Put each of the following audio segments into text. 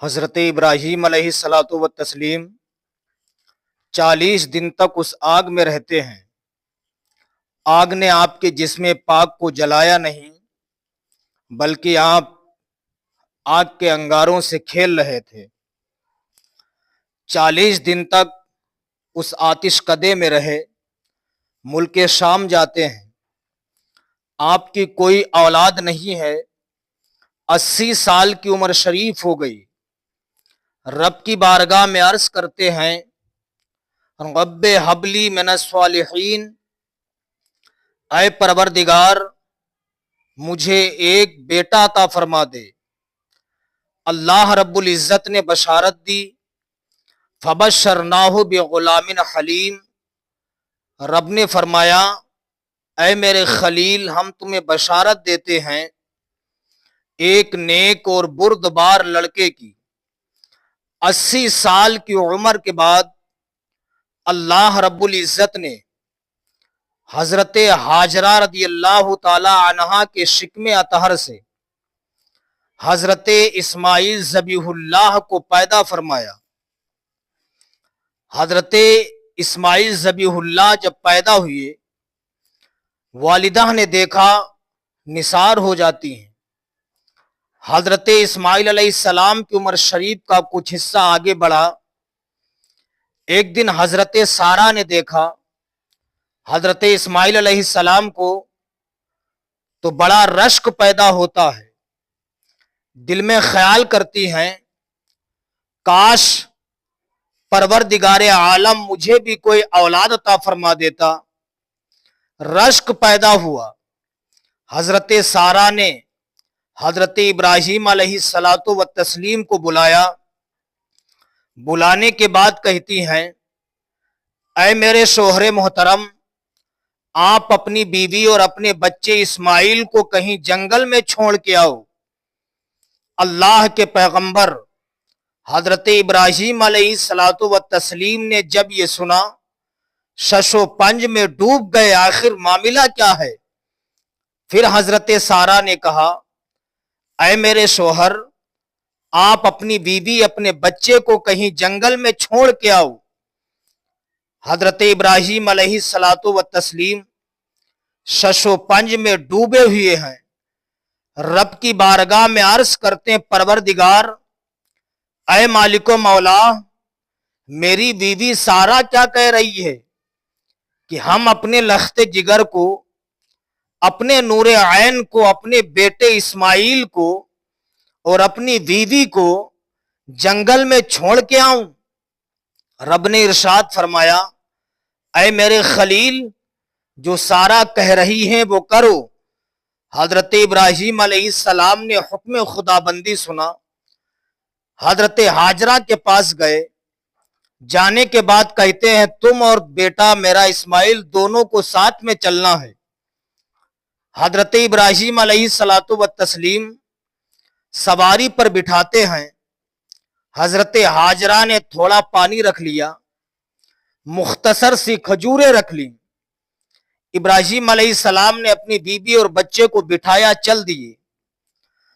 حضرت ابراہیم علیہ الصلوۃ والتسلیم 40 دن تک اس آگ میں رہتے ہیں۔ آگ نے آپ کے جسم پاک کو جلایا نہیں، بلکہ آپ آگ کے انگاروں سے کھیل رہے تھے۔ 40 دن تک اس آتش کدے میں رہے۔ ملک شام جاتے ہیں۔ آپ کی کوئی اولاد نہیں ہے۔ 80 سال کی عمر شریف ہو گئی۔ رب کی بارگاہ میں عرض کرتے ہیں، رب حبلی من الصالحین، اے پروردگار مجھے ایک بیٹا عطا فرما دے۔ اللہ رب العزت نے بشارت دی، فبشرناہ بغلام حلیم۔ رب نے فرمایا، اے میرے خلیل ہم تمہیں بشارت دیتے ہیں ایک نیک اور بردبار لڑکے کی۔ 80 سال کی عمر کے بعد اللہ رب العزت نے حضرت ہاجرہ رضی اللہ تعالی عنہا کے شکم اطہر سے حضرت اسماعیل ذبیح اللہ کو پیدا فرمایا۔ حضرت اسماعیل ذبیح اللہ جب پیدا ہوئے، والدہ نے دیکھا نثار ہو جاتی ہیں۔ حضرت اسماعیل علیہ السلام کی عمر شریف کا کچھ حصہ آگے بڑھا۔ ایک دن حضرت سارہ نے دیکھا حضرت اسماعیل علیہ السلام کو تو بڑا رشک پیدا ہوتا ہے۔ دل میں خیال کرتی ہیں، کاش پروردگار عالم مجھے بھی کوئی اولاد عطا فرما دیتا۔ رشک پیدا ہوا۔ حضرت سارہ نے حضرت ابراہیم علیہ الصلوۃ والتسلیم کو بلایا۔ بلانے کے بعد کہتی ہیں، اے میرے شوہر محترم، آپ اپنی بیوی اور اپنے بچے اسماعیل کو کہیں جنگل میں چھوڑ کے آؤ۔ اللہ کے پیغمبر حضرت ابراہیم علیہ الصلوۃ والتسلیم نے جب یہ سنا، شش و پنج میں ڈوب گئے، آخر معاملہ کیا ہے؟ پھر حضرت سارہ نے کہا، اے میرے شوہر، آپ اپنی بیوی اپنے بچے کو کہیں جنگل میں چھوڑ کے آؤ۔ حضرت ابراہیم علیہ الصلوۃ والتسلیم شش و پنج میں ڈوبے ہوئے ہیں۔ رب کی بارگاہ میں عرض کرتے ہیں، پروردگار، اے مالک و مولا، میری بیوی سارہ کیا کہہ رہی ہے کہ ہم اپنے لخت جگر کو، اپنے نور عین کو، اپنے بیٹے اسماعیل کو اور اپنی بیوی کو جنگل میں چھوڑ کے آؤں؟ رب نے ارشاد فرمایا، اے میرے خلیل، جو سارہ کہہ رہی ہیں وہ کرو۔ حضرت ابراہیم علیہ السلام نے حکم خدا بندی سنا۔ حضرت ہاجرہ کے پاس گئے۔ جانے کے بعد کہتے ہیں، تم اور بیٹا میرا اسماعیل دونوں کو ساتھ میں چلنا ہے۔ حضرت ابراہیم علیہ الصلوۃ والتسلیم سواری پر بٹھاتے ہیں۔ حضرت ہاجرہ نے تھوڑا پانی رکھ لیا، مختصر سی کھجوریں رکھ لی۔ ابراہیم علیہ السلام نے اپنی بیوی اور بچے کو بٹھایا، چل دیے۔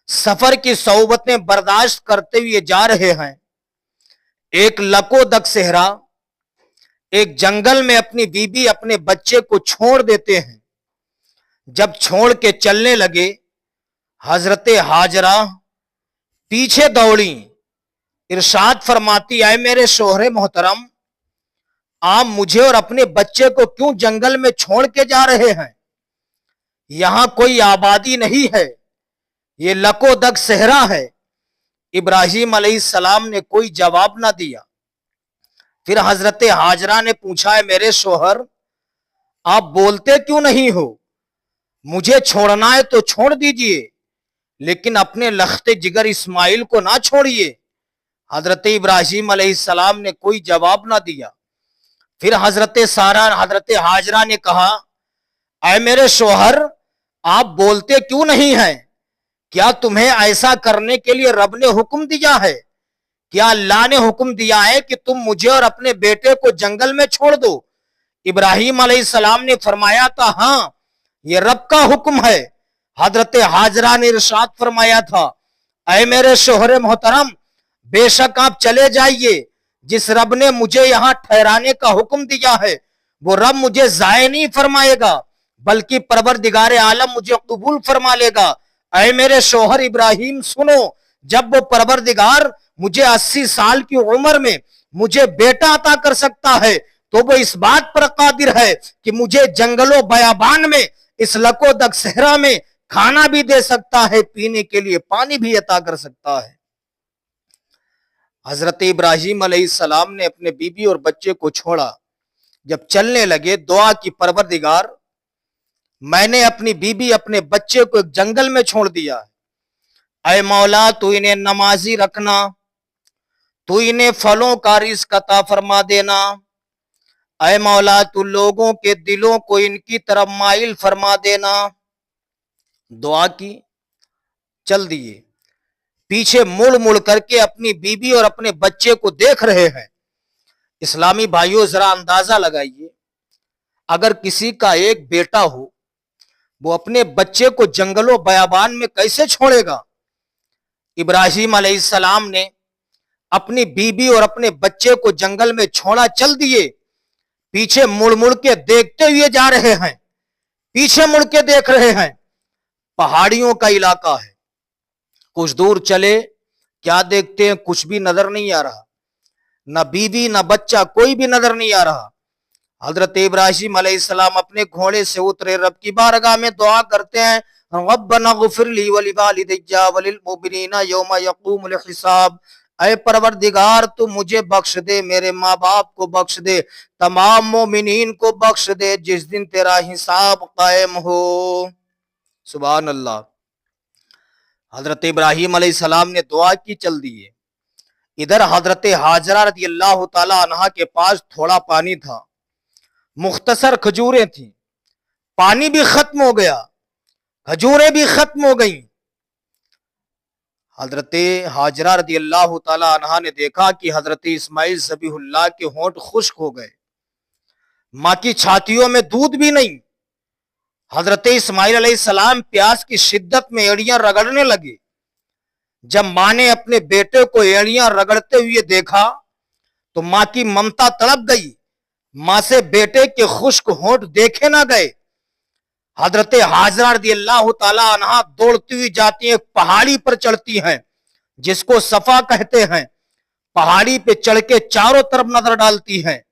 سفر کی صعوبتیں برداشت کرتے ہوئے جا رہے ہیں۔ ایک لکو دک صحرا، ایک جنگل میں اپنی بیوی اپنے بچے کو چھوڑ دیتے ہیں۔ جب چھوڑ کے چلنے لگے، حضرت ہاجرہ پیچھے دوڑی۔ ارشاد فرماتی، اے میرے شوہر محترم، آپ مجھے اور اپنے بچے کو کیوں جنگل میں چھوڑ کے جا رہے ہیں؟ یہاں کوئی آبادی نہیں ہے، یہ لکو دک صحرا ہے۔ ابراہیم علیہ السلام نے کوئی جواب نہ دیا۔ پھر حضرت ہاجرہ نے پوچھا، ہے میرے شوہر، آپ بولتے کیوں نہیں ہو؟ مجھے چھوڑنا ہے تو چھوڑ دیجئے، لیکن اپنے لخت جگر اسماعیل کو نہ چھوڑیے۔ حضرت ابراہیم علیہ السلام نے کوئی جواب نہ دیا۔ پھر حضرت ہاجرہ نے کہا، اے میرے شوہر، آپ بولتے کیوں نہیں ہیں؟ کیا تمہیں ایسا کرنے کے لیے رب نے حکم دیا ہے؟ کیا اللہ نے حکم دیا ہے کہ تم مجھے اور اپنے بیٹے کو جنگل میں چھوڑ دو؟ ابراہیم علیہ السلام نے فرمایا تھا، ہاں یہ رب کا حکم ہے۔ حضرت ہاجرہ نے ارشاد فرمایا تھا، اے میرے شوہر محترم، बेशक आप चले जाइए, जिस रब ने मुझे यहां ठहराने का हुक्म दिया है वो रब मुझे जाय नहीं फरमाएगा, बल्कि परवरदिगार आलम मुझे कबूल फरमा लेगा। ऐ मेरे शोहर इब्राहिम सुनो, जब वो परवरदिगार मुझे 80 साल की उम्र में मुझे बेटा अता कर सकता है तो वो इस बात पर कादिर है कि मुझे जंगलों बयाबान में, इस लको दक सहरा में खाना भी दे सकता है, पीने के लिए पानी भी अता कर सकता है। हजरत इब्राहिम अलैहिस्सलाम ने अपने बीबी और बच्चे को छोड़ा। जब चलने लगे दुआ की, परवरदिगार मैंने अपनी बीबी अपने बच्चे को एक जंगल में छोड़ दिया है, ऐ मौला तू इन्हें नमाजी रखना, तू इन्हें फलों का रिज़्क अता फरमा देना, ऐ मौला तू लोगों के दिलों को इनकी तरफ माइल फरमा देना। दुआ की, चल दिए। पीछे मुड़ मुड़ करके अपनी बीबी और अपने बच्चे को देख रहे हैं। इस्लामी भाइयों जरा अंदाजा लगाइए, अगर किसी का एक बेटा हो वो अपने बच्चे को जंगलों बयाबान में कैसे छोड़ेगा। इब्राहिम अलैहिस्सलाम ने अपनी बीबी और अपने बच्चे को जंगल में छोड़ा, चल दिए। पीछे मुड़ मुड़ के देखते हुए जा रहे हैं, पीछे मुड़ के देख रहे हैं। पहाड़ियों का इलाका है, कुछ दूर चले, क्या देखते हैं, कुछ भी नजर नहीं आ रहा, न बीवी न बच्चा, कोई भी नजर नहीं आ रहा। हजरत इब्राहिम अलैहिस्सलाम अपने घोड़े से उतरे, रब की बारगाह में दुआ करते हैं, रब्बना ग़फ़िर ली व लिवालिदैया व लिलमुमिनीना यौमा यक़ूमुल हिसाब। ऐ परवरदिगार तू मुझे बख्श दे, मेरे माँ बाप को बख्श दे, तमाम मोमिनीन को बख्श दे जिस दिन तेरा हिसाब कायम हो। सुभान अल्लाह। हजरत इब्राहिम अलैहिस्सलाम ने दुआ की, चल दिए। इधर हजरत हाजरा रज़ी अल्लाह ताला अन्हा के पास थोड़ा पानी था, मुख्तसर खजूरें थी, पानी भी खत्म हो गया, खजूरें भी खत्म हो गई। हजरत हाजरा रज़ी अल्लाह ताला अन्हा ने देखा कि हजरत इस्माइल ज़बीहुल्लाह के होंठ खुश्क हो गए, माँ की छातियों में दूध भी नहीं। हजरत इस्माइल अलैहिस्सलाम प्यास की शिद्दत में एड़ियां रगड़ने लगे। जब माँ ने अपने बेटे को एड़ियां रगड़ते हुए देखा तो माँ की ममता तड़प गई। माँ से बेटे के खुश्क होंठ देखे ना गए। हजरत हाजरा रज़ियल्लाहु ताला अन्हा दौड़ती हुई जाती हैं, पहाड़ी पर चढ़ती हैं जिसको सफा कहते हैं। पहाड़ी पे चढ़ के चारों तरफ नजर डालती हैं,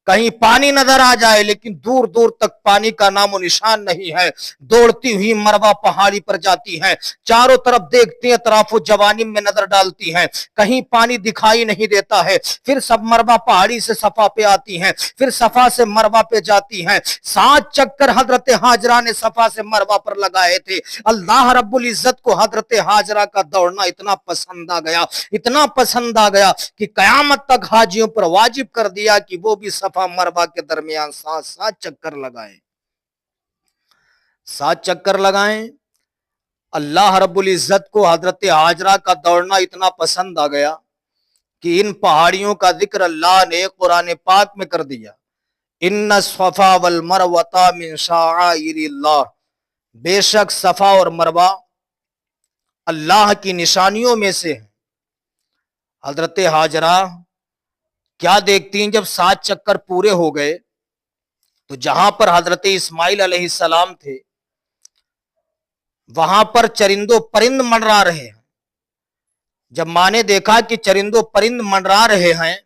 कहीं पानी नजर आ जाए, लेकिन दूर दूर तक पानी का नामो निशान नहीं है। दौड़ती हुई मरवा पहाड़ी पर जाती हैं, चारों तरफ देखती हैं, तराफो जवानी में नजर डालती हैं, कहीं पानी दिखाई नहीं देता है। फिर सब मरवा पहाड़ी से सफा पे आती हैं, फिर सफा से मरवा पे जाती हैं। 7 चक्कर हजरत हाजरा ने सफा से मरवा पर लगाए थे। अल्लाह रब्बुल इज्जत को हजरत हाजरा का दौड़ना इतना पसंद आ गया, इतना पसंद आ गया कि कयामत तक हाजियों पर वाजिब कर दिया कि वो भी सफा मरवा के दरमियान 7 चक्कर लगाएं, 7 चक्कर लगाएं। अल्लाह रब्बुल इज्जत को हजरत हाजरा का दौड़ना इतना पसंद आ गया कि इन पहाड़ियों का जिक्र अल्लाह ने कुरान पाक में कर दिया। इन्ना सफा वल मरवता मिन शाइरिल्लाह, बेशक सफा और मरवा अल्लाह की निशानियों में से है। हजरत हाजरा क्या देखती हैं, जब 7 चक्कर पूरे हो गए तो जहां पर हजरत इस्माइल अलैहिस्सलाम थे वहां पर चरिंदो परिंद मंडरा रहे हैं। जब माँ ने देखा कि चरिंदो परिंद मंडरा रहे हैं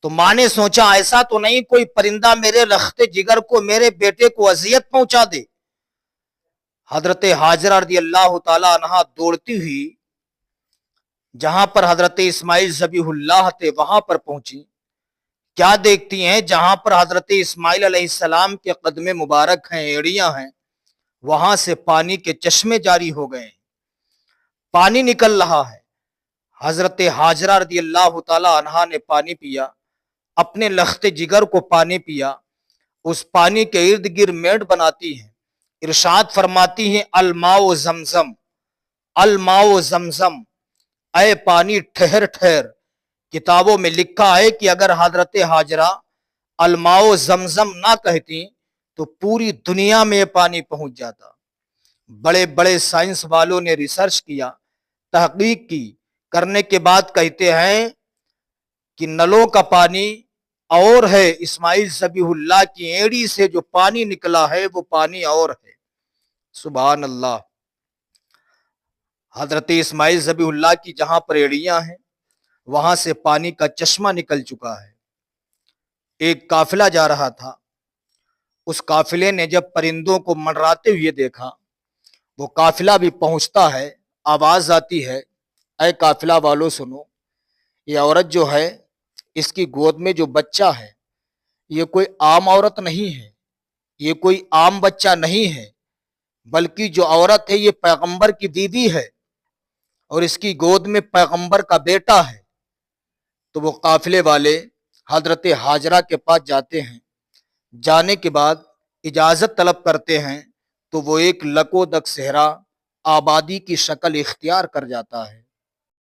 तो माँ ने सोचा ऐसा तो नहीं कोई परिंदा मेरे रख्ते जिगर को, मेरे बेटे को अजियत पहुंचा दे। हजरत हाजरा रज़ियल्लाहु ताला अन्हा दौड़ती हुई जहां पर हजरत इस्माइल ज़बीहुल्लाह थे वहां पर पहुंची। क्या देखती हैं, जहां पर हजरत इस्माइल अलैहिस्सलाम के कदमे मुबारक हैं, एड़ियां हैं, वहां से पानी के चश्मे जारी हो गए, पानी निकल रहा है। हजरत हाजरा रज़ियल्लाहु ताला अन्हा ने पानी पिया, अपने लख्ते जिगर को पानी पिया। उस पानी के इर्द गिर्द मेड़ बनाती हैं, इरशाद फरमाती हैं अलमाओ जमजम, अलमाओ जमजम, ऐ पानी ठहर ठहर। किताबों में लिखा है कि अगर हजरत हाजरा अलमाओ जमजम ना कहती तो पूरी दुनिया में पानी पहुंच जाता। बड़े बड़े साइंस वालों ने रिसर्च किया, तहकीक की, کرنے کے بعد کہتے ہیں کہ نلوں کا پانی اور ہے، اسماعیل ذبیح اللہ کی ایڑی سے جو پانی نکلا ہے وہ پانی اور ہے۔ سبحان اللہ۔ حضرت اسماعیل ذبیح اللہ کی جہاں پر ایڑیاں ہیں وہاں سے پانی کا چشمہ نکل چکا ہے۔ ایک قافلہ جا رہا تھا، اس قافلے نے جب پرندوں کو منڈراتے ہوئے دیکھا، وہ قافلہ بھی پہنچتا ہے، آواز آتی ہے، اے قافلہ والو سنو، یہ عورت جو ہے اس کی گود میں جو بچہ ہے یہ کوئی عام عورت نہیں ہے، یہ کوئی عام بچہ نہیں ہے، بلکہ جو عورت ہے یہ پیغمبر کی بیوی ہے اور اس کی گود میں پیغمبر کا بیٹا ہے۔ تو وہ قافلے والے حضرت ہاجرہ کے پاس جاتے ہیں، جانے کے بعد اجازت طلب کرتے ہیں تو وہ ایک لکودک صحرا آبادی کی شکل اختیار کر جاتا ہے۔